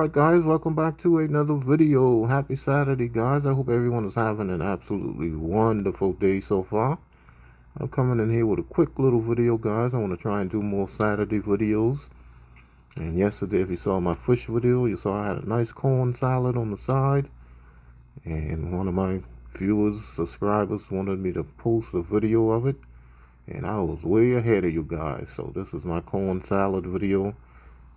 Alright guys, welcome back to another video. Happy Saturday guys. I hope everyone is having an absolutely wonderful day so far. I'm coming in here with a quick little video guys. I want to try and do more Saturday videos. And yesterday, if you saw my fish video, you saw I had a nice corn salad on the side. And one of my viewers, subscribers wanted me to post a video of it. And I was way ahead of you guys. So this is my corn salad video.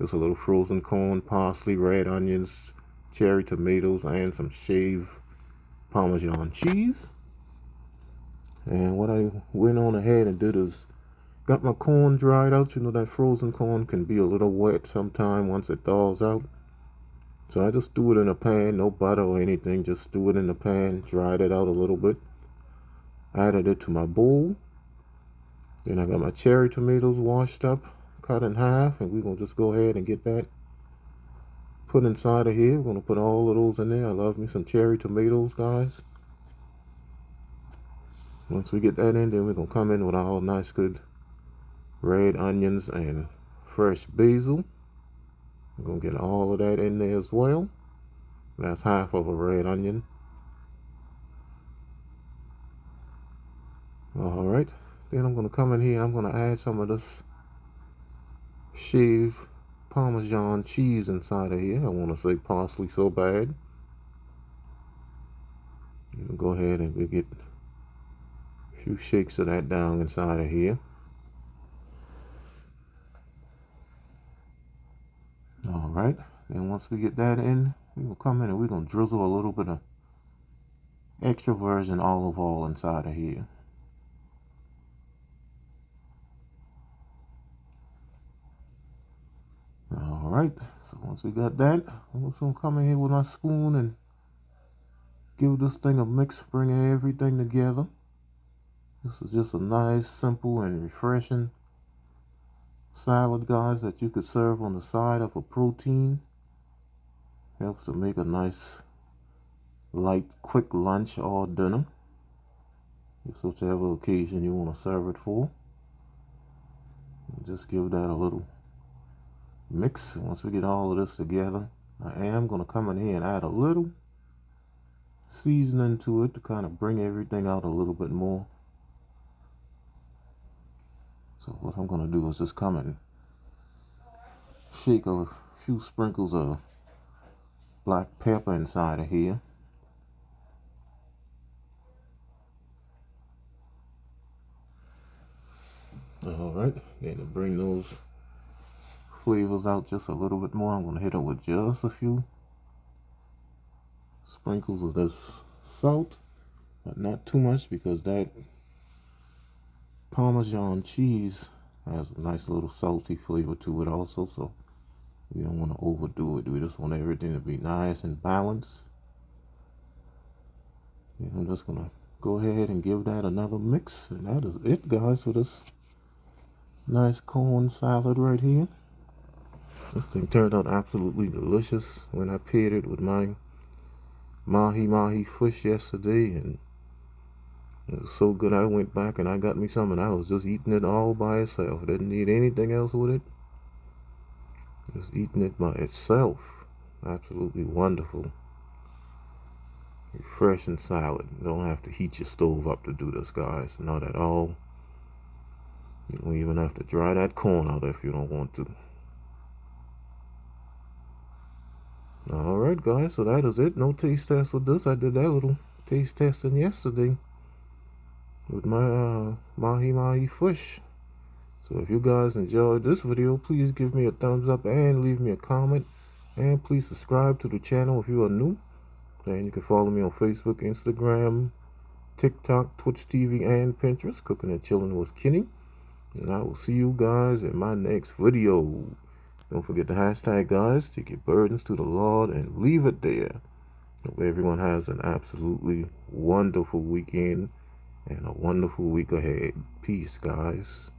Just a little frozen corn, parsley, red onions, cherry tomatoes, and some shaved Parmesan cheese. And what I went on ahead and did is got my corn dried out. You know that frozen corn can be a little wet sometime once it thaws out. So I just threw it in a pan, no butter or anything, just threw it in the pan, dried it out a little bit. Added it to my bowl. Then I got my cherry tomatoes washed up, cut in half, and we're going to just go ahead and get that put inside of here. We're going to put all of those in there. I love me some cherry tomatoes, guys. Once we get that in, then we're going to come in with our nice good red onions and fresh basil. We're going to get all of that in there as well. That's half of a red onion. Alright, then I'm going to come in here and I'm going to add some of this shaved Parmesan cheese inside of here. I want to say parsley so bad. You can go ahead and we get a few shakes of that down inside of here. Alright, then once we get that in, we will come in and we're going to drizzle a little bit of extra virgin olive oil inside of here. Alright, so once we got that, I'm just going to come in here with my spoon and give this thing a mix, bring everything together. This is just a nice, simple, and refreshing salad, guys, that you could serve on the side of a protein. Helps to make a nice, light, quick lunch or dinner. Just whichever occasion you want to serve it for. And just give that a little mix. Once we get all of this together, I am going to come in here and add a little seasoning to it to kind of bring everything out a little bit more. So what I'm going to do is just come and shake a few sprinkles of black pepper inside of here. Alright, then to bring those flavors out just a little bit more, I'm going to hit it with just a few sprinkles of this salt, but not too much because that Parmesan cheese has a nice little salty flavor to it also, so we don't want to overdo it. We just want everything to be nice and balanced. And I'm just going to go ahead and give that another mix, and that is it, guys, for this nice corn salad right here. This thing turned out absolutely delicious when I paired it with my mahi fish yesterday, and it was so good I went back and I got me some and I was just eating it all by itself. Didn't need anything else with it. Just eating it by itself. Absolutely wonderful. Refreshing salad. You don't have to heat your stove up to do this, guys. Not at all. You don't even have to dry that corn out if you don't want to. Alright guys, so that is it. No taste test with this. I did that little taste testing yesterday with my mahi fish. So if you guys enjoyed this video, please give me a thumbs up and leave me a comment. And please subscribe to the channel if you are new. And you can follow me on Facebook, Instagram, TikTok, Twitch TV, and Pinterest. Cooking and Chilling with Kenny. And I will see you guys in my next video. Don't forget the hashtag, guys. Take your burdens to the Lord and leave it there. Hope everyone has an absolutely wonderful weekend and a wonderful week ahead. Peace, guys.